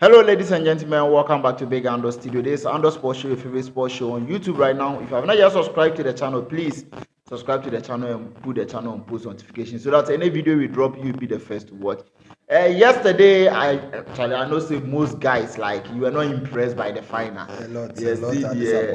Hello, ladies and gentlemen. Welcome back to Big Ando Studio. This is Ando Sports Show, your favorite sports show on YouTube right now. If you have not yet subscribed to the channel, please subscribe to the channel and put the channel on post notifications so that any video we drop, you'll be the first to watch. Yesterday, I know say most guys like you were not impressed by the final.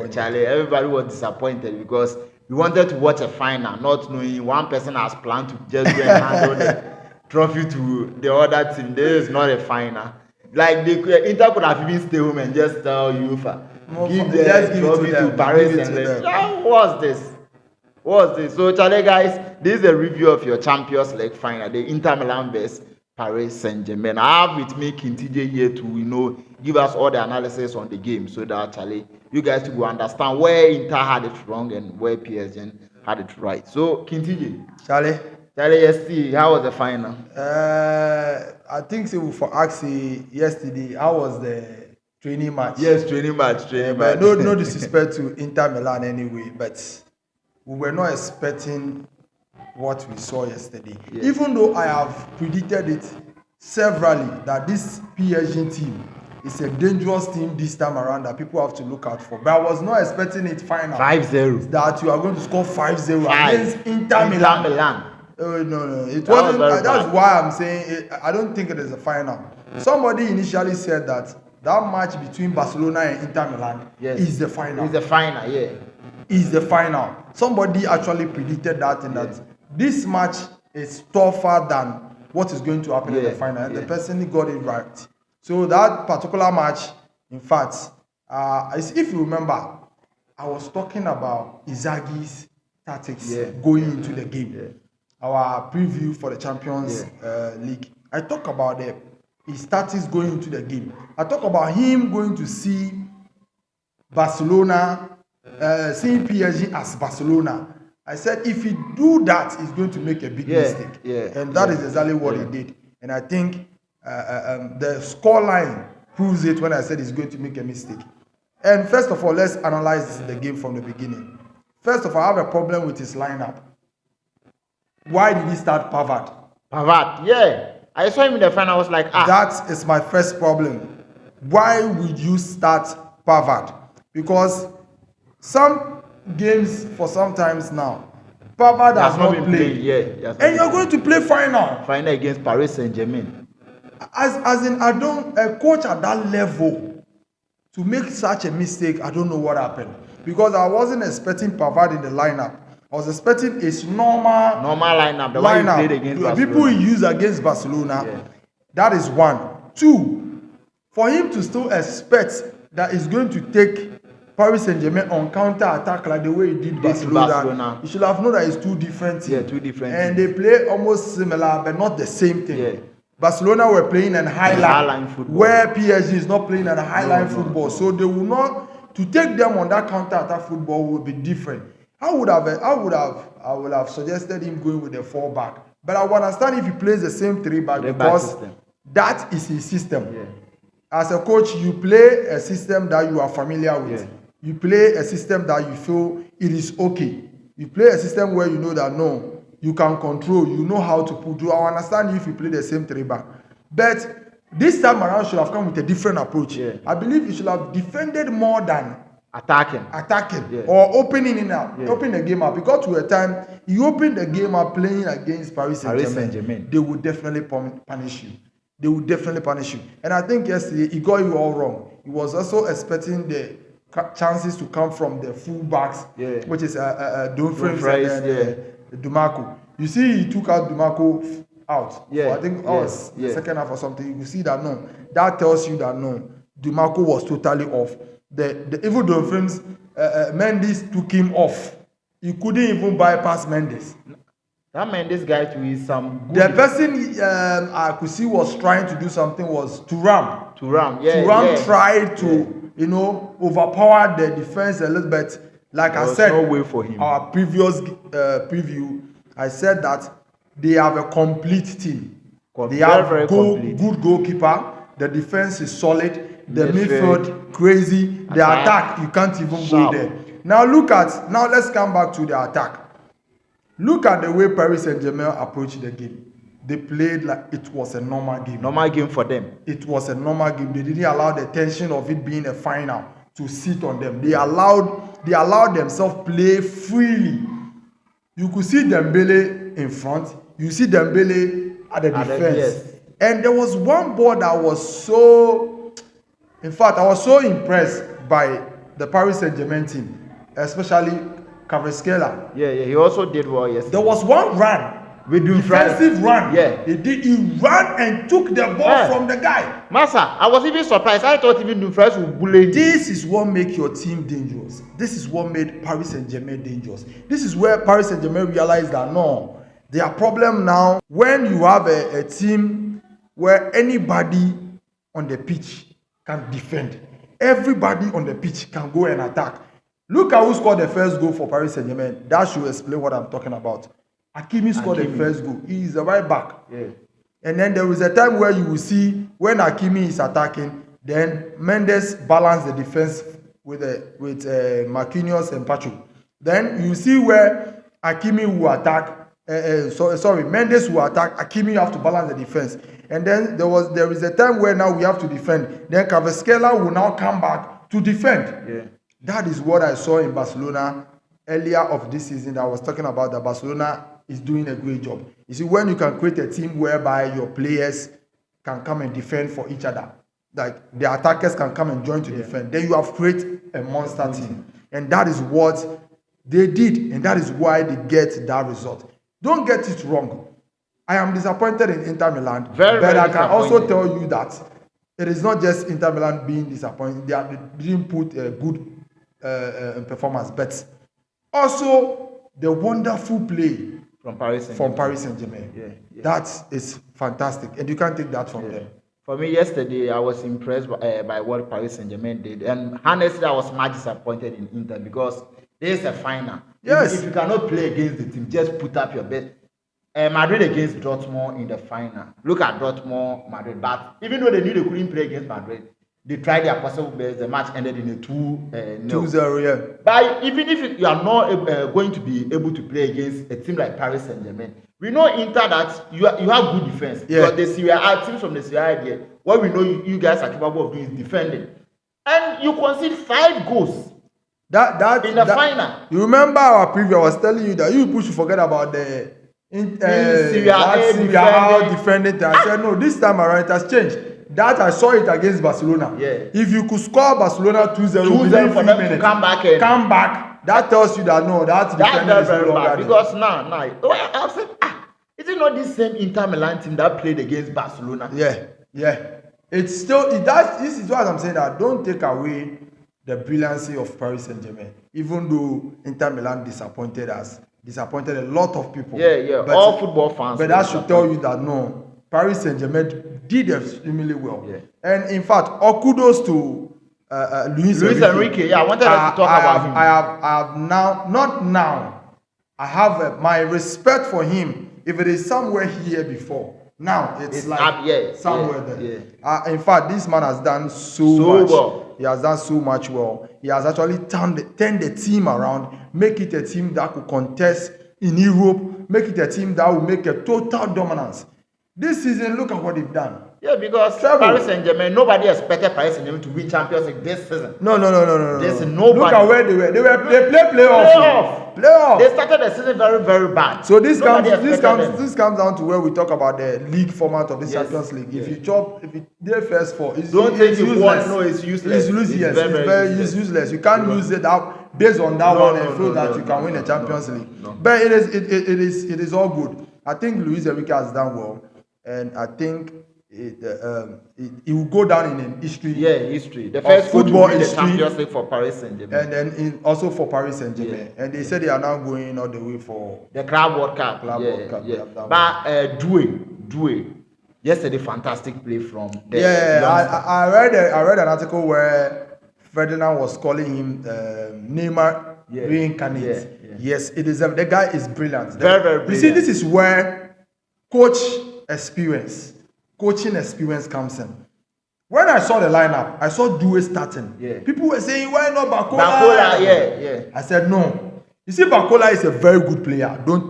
Charlie, everybody was disappointed because we wanted to watch a final, not knowing one person has planned to just go and handle the trophy to the other team. This is not a final. Like the Inter could have even stay home and just tell UEFA, give the trophy to Paris and then what's this? So Charlie guys, this is a review of your Champions League final, the Inter Milan vs Paris Saint-Germain. I have with me Kintije here to give us all the analysis on the game so that Charlie, you guys will understand where Inter had it wrong and where PSG had it right. So Kintije. Charlie, yesterday, how was the final? I think so for Axie yesterday, how was the training match? Yes, training match. But no disrespect to Inter Milan anyway, but we were not expecting what we saw yesterday. Yes. Even though I have predicted it severally that this PSG team is a dangerous team this time around that people have to look out for. But I was not expecting it final. 5-0. That you are going to score 5-0 against Inter Milan. Oh, no. It wasn't. That's why I'm saying I don't think it is a final. Somebody initially said that match between Barcelona and Inter Milan is the final. It's the final, yeah. Is the final. Somebody actually predicted that that this match is tougher than what is going to happen in the final. And the person got it right. So that particular match, in fact, if you remember, I was talking about Inzaghi's tactics going into the game. Yeah. Our preview for the Champions League. I talk about his tactics going into the game. I talk about him going to see Barcelona, seeing PSG as Barcelona. I said if he do that, he's going to make a big mistake. And that is exactly what he did. And I think the scoreline proves it when I said he's going to make a mistake. And first of all, let's analyze the game from the beginning. First of all, I have a problem with his lineup. Why did he start Pavard? I saw him in the final. I was like, That is my first problem. Why would you start Pavard? Because some games for sometimes now, Pavard has not played. And you're going to play final. Final against Paris Saint-Germain. As in, a coach at that level to make such a mistake, I don't know what happened. Because I wasn't expecting Pavard in the lineup. I was expecting his normal lineup, the one he played against Barcelona. People he used against Barcelona. That is one. Two, for him to still expect that he's going to take Paris Saint-Germain on counter-attack like the way he did Barcelona. He should have known that it's two different teams. And they play almost similar, but not the same thing. Barcelona were playing in high-line football, where PSG is not playing in high-line football. So they will not, to take them on that counter-attack football will be different. I would have suggested him going with a 4-back. But I would understand if he plays the same 3-back because that is his system. As a coach, you play a system that you are familiar with. You play a system that you feel it is okay. You play a system where you know that no, you can control, you know how to put through. I understand if you play the same 3-back. But this time around should have come with a different approach. I believe he should have defended more than attacking or opening the game up, because to a time you open the game up playing against Paris Saint-Germain, they will definitely punish you. And I think yesterday he got you all wrong. He was also expecting the chances to come from the full backs, which is Dumfries and Dumaku. You see, he took out Dumaku out. I think the second half or something. You see that that tells you that Dumaku was totally off. The evil Dolphins, Mendes took him off. He couldn't even bypass Mendes. That Mendes guy too is some good. The person I could see was trying to do something was Thuram. Thuram tried to overpower the defense a little bit. Like I said, no way for him. Our previous preview, I said that they have a complete team. They have a good goalkeeper. The defense is solid. The midfield crazy. The attack, you can't even go there. Now let's come back to the attack. Look at the way Paris Saint-Germain approached the game. they played like it was a normal game. Normal game for them. It was a normal game. They didn't allow the tension of it being a final to sit on them. They allowed themselves play freely. You could see Dembele in front. You see Dembele at the defense. Yes. And there was one ball that was so... In fact, I was so impressed by the Paris Saint-Germain team, especially Kvaratskhelia. Yeah, he also did well yesterday. There was one run. With defensive run. Yeah. He ran and took the ball from the guy. Massa, I was even surprised. I thought even Dumfries would bully. This is what makes your team dangerous. This is what made Paris Saint-Germain dangerous. This is where Paris Saint-Germain realized that no, their problem now, when you have a team where anybody on the pitch can defend, everybody on the pitch can go and attack. Look at who scored the first goal for Paris Saint-Germain. That should explain what I'm talking about. Hakimi scored the first goal. He is the right back. Yeah. And then there is a time where you will see when Hakimi is attacking, then Mendes balance the defense with Marquinhos and Pacho. Then you see where Hakimi will attack. Mendes will attack. Hakimi have to balance the defense. And then there is a time where now we have to defend. Then Kvaratskhelia will now come back to defend. Yeah. That is what I saw in Barcelona earlier of this season. That I was talking about that Barcelona is doing a great job. You see, when you can create a team whereby your players can come and defend for each other, like the attackers can come and join to defend, then you have created a monster team. And that is what they did, and that is why they get that result. Don't get it wrong. I am disappointed in Inter Milan, but I can also tell you that it is not just Inter Milan being disappointed. They didn't put a good performance, but also the wonderful play from Paris Saint-Germain. Yeah. That is fantastic, and you can't take that from them. For me, yesterday, I was impressed by what Paris Saint-Germain did. And honestly, I was much disappointed in Inter because this is a final. Yes. If you cannot play against the team, just put up your best. Madrid against Dortmund in the final. Look at Dortmund, Madrid. But even though they knew they couldn't play against Madrid, they tried their possible best. The match ended in a 2-0. Yeah. But even if you are not going to be able to play against a team like Paris Saint-Germain, we know Inter that you have good defense. Yeah. Because the Serie A teams from the Serie A there, what we know you guys are capable of doing is defending. And you concede 5 goals in the final. You remember our preview? I was telling you that you should forget about the Serie A defending. I said no, this time around it has changed. That I saw it against Barcelona. Yeah. If you could score Barcelona 2-0 within 3 minutes, to come back, that tells you that no, that defender is no longer. Because now, I said, is it not this same Inter Milan team that played against Barcelona? Yeah. It's still this is what I'm saying, that don't take away the brilliancy of Paris Saint-Germain. Even though Inter Milan disappointed a lot of people. Yeah. But all football fans. But that should tell you that no, Paris Saint-Germain did extremely well. Yeah. And in fact, all kudos to Luis Enrique. Yeah, I wanted us to talk about him. I have I have my respect for him. If it is somewhere here before, now it's like somewhere there. Yeah. In fact, this man has done so much. Well. He has done so much well. He has actually turned the team around, make it a team that could contest in Europe, make it a team that will make a total dominance. This season, look at what they've done. Yeah, because Paris Saint-Germain, nobody expected Paris Saint-Germain to win Champions League this season. No. There's nobody. Look at where they were. They play playoff. They started the season very, very bad. So this comes down to where we talk about the league format of the Champions League. If you did first 4, it's useless. No, it's useless. It's useless. You can't use it out based on that and feel that you can win the Champions League. No. But it is all good. I think Luis Enrique has done well, and I think it will go down in history. Yeah, history. The first football history, the Champions League for Paris Saint-Germain, and then also for Paris Saint-Germain. Yeah. And they said they are now going all the way for the Club World Cup. Yeah. But Doué, yesterday fantastic play from. I read an article where Ferdinand was calling him Neymar reincarnate. Yeah. Yes, it is. The guy is brilliant. Very brilliant. You see, this is where coaching experience comes in. When I saw the lineup, I saw Doué starting. Yeah. People were saying, why not Bakola? Yeah. I said no. You see, Bakola is a very good player. Don't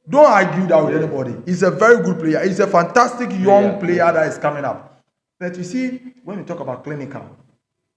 Don't argue that with anybody. He's a very good player. He's a fantastic young player that is coming up. But you see, when we talk about clinical,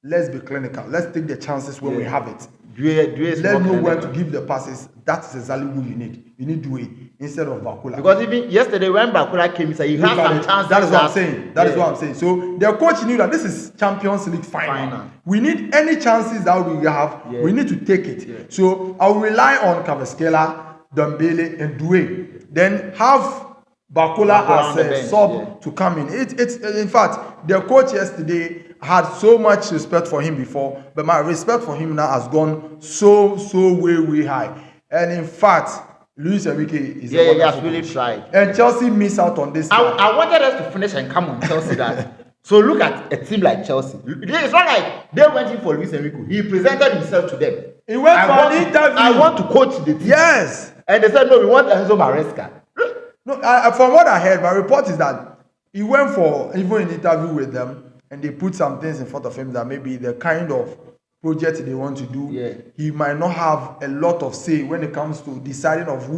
let's be clinical. Let's take the chances when we have it. Let's know when to give the passes. That's exactly what you need. You need Doué instead of Bakula. Because even yesterday when Bakula came, he said he had some chances. That is what I'm saying. That is what I'm saying. So the coach knew that this is Champions League final. We need any chances that we have. We need to take it. So I will rely on Kvaratskhelia, Dembele, and Doué. Then have Bakula as a sub to come in. It's in fact the coach yesterday had so much respect for him before, but my respect for him now has gone so way high. And in fact, Luis Enrique is he has really tried. And Chelsea miss out on this. I wanted us to finish and come on Chelsea that. So look at a team like Chelsea. It's not like they went in for Luis Enrique. He presented himself to them. He went for an interview. I want to coach the team. Yes. And they said, no, we want Enzo Maresca. No, from what I heard, my report is that he went for even an interview with them, and they put some things in front of him that maybe the kind of project they want to do, he might not have a lot of say when it comes to deciding of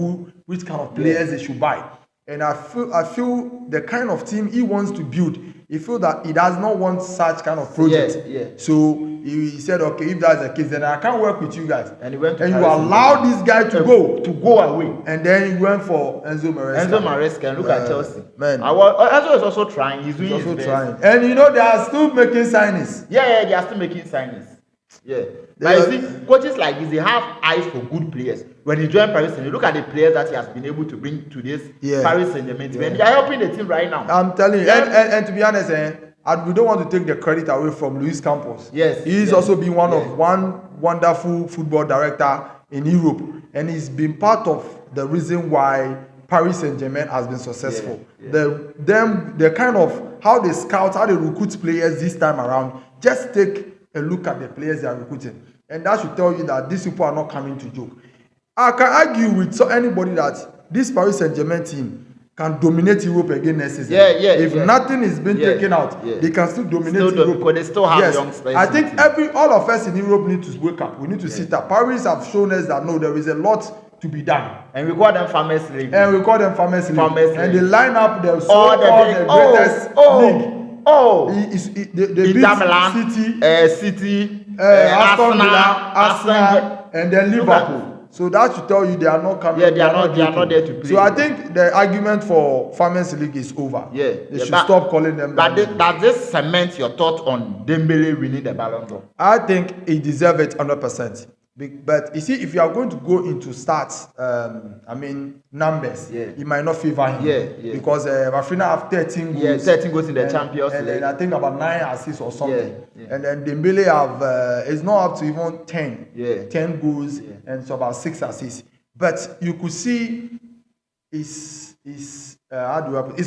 which kind of players they should buy. And I feel the kind of team he wants to build, he feel that he does not want such kind of project. So he said, okay, if that's the case, then I can't work with you guys. And he went to you allow this guy to go away. And then he went for Enzo Maresca. And look at Chelsea. Man, Enzo is also trying. He's doing his best. Trying. And you know they are still making signings. Yeah, they are still making signings. Yeah. But you see, coaches like this, they have eyes for good players. When he joined Paris Saint-Germain, look at the players that he has been able to bring to this Paris Saint-Germain team. And they are helping the team right now. I'm telling you. And to be honest, and we don't want to take the credit away from Luis Campos. Yes. He's also been one wonderful football director in Europe. And he's been part of the reason why Paris Saint-Germain has been successful. The kind of how they scout, how they recruit players this time around, just take a look at the players they are recruiting. And that should tell you that these people are not coming to joke. I can argue with anybody that this Paris Saint-Germain team can dominate Europe again next season. If nothing is being taken out, they can still dominate Europe. Because they still have young players. I think all of us in Europe need to wake up. We need to sit up. Paris have shown us that no, there is a lot to be done. And we call them Farmers League. And they line up the greatest league. They beat City, Aston Villa, and then Liverpool. So that should tell you they are not coming. They are not there to play. So I think the argument for Farmers League is over. They should stop calling them. But does this cement your thought on Dembele winning the Ballon d'Or? I think he deserves it 100%. But you see, if you are going to go into stats, numbers, it might not favor him. Because Rafinha have 13 goals. 13 goals in the Champions League. And I think about 9 assists or something. And then Dembele have is not up to even 10. 10 goals and so about 6 assists. But you could see his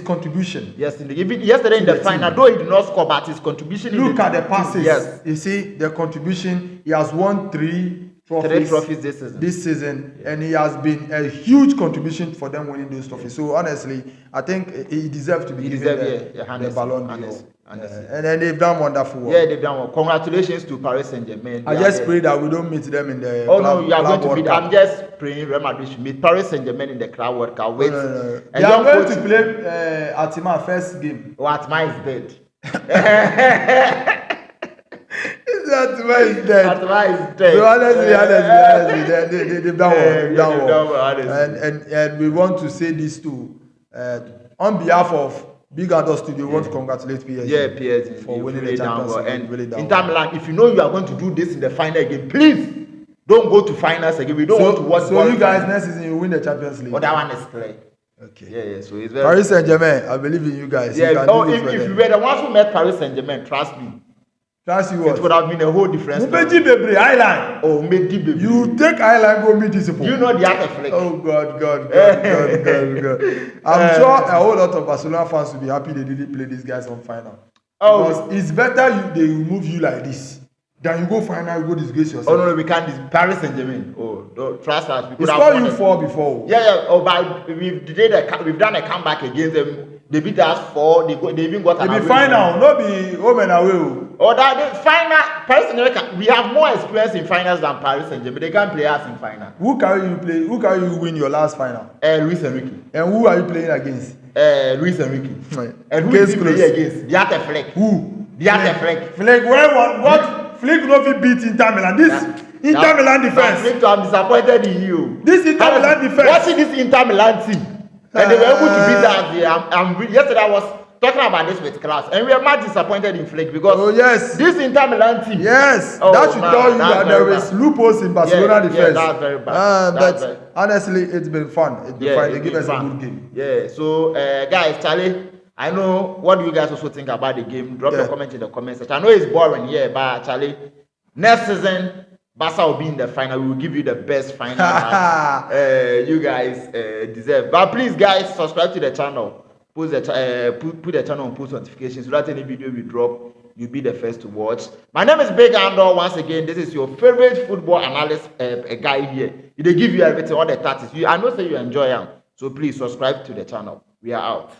contribution. Yes, even yesterday in the final, though he did not score, but his contribution. Look at the passes. You see the contribution. He has won 3 trophies this season, and he has been a huge contribution for them winning those trophies. So honestly, I think he deserves to be given the Ballon d'Or. And then they've done wonderful work. They've done well. Congratulations to Paris Saint-Germain. I just pray that we don't meet them in the you are going to meet. I'm just praying Real Madrid should meet Paris Saint-Germain in the Club World Cup. They are going to play Atima first game. Atima is dead. Atima is dead. So honestly, they've done well. And we want to say this too. On behalf of Big Adult Studio, we want to congratulate PSG. PSG for winning the Champions League. And Inter Milan, if you know you are going to do this in the final again, please don't go to finals again. We don't want to watch. So you guys next season you win the Champions League. But that one is clear. Okay. So it's very Paris Saint-Germain, I believe in you guys. If you were the ones who met Paris Saint-Germain, trust me. Trust you what? It would have been a whole difference. You take Island, go meet this people. You know the other flick. Oh God. I'm sure a whole lot of Barcelona fans will be happy they didn't play these guys on final. Because it's better they remove you like this Then you go final, you go disgrace yourself. Oh no, we can't. Paris Saint-Germain. Oh, don't trust us. We It's called you 4 before. Yeah. Oh, but we've done a comeback against them. They beat us 4. They even got an away. It be final, no be home and away. Oh, that the final. Paris Saint-Germain. We have more experience in finals than Paris Saint-Germain. They can't play us in final. Who carry you play? Who carry you win your last final? Luis Enrique. And who are you playing against? Luis Enrique. And who is he playing against? Diate Fleck. Who? Diate Fleck. Fleck. What? Flick no fit beat Inter Milan. Inter Milan defense. Flick, I'm disappointed in you. This Inter Milan defense. Watching this Inter Milan team, and they were able to beat us. Yesterday I was talking about this with class, and we are much disappointed in Flick because this Inter Milan team. Yes, that should tell you that there is loopholes in Barcelona defense. Yeah, that's very bad. But honestly, it's been fun. It's been fun. They give us a good game. Yeah. So, guys, Charlie. I know what do you guys also think about the game. Drop your comment in the comment section. I know it's boring, but Charlie, next season, Barca will be in the final. We will give you the best final you guys deserve. But please, guys, subscribe to the channel. Put the channel on post notifications so that any video we drop, you'll be the first to watch. My name is Big Andor. Once again, this is your favorite football analyst guy here. They give you everything, all the tactics. I know say you enjoy them. So please subscribe to the channel. We are out.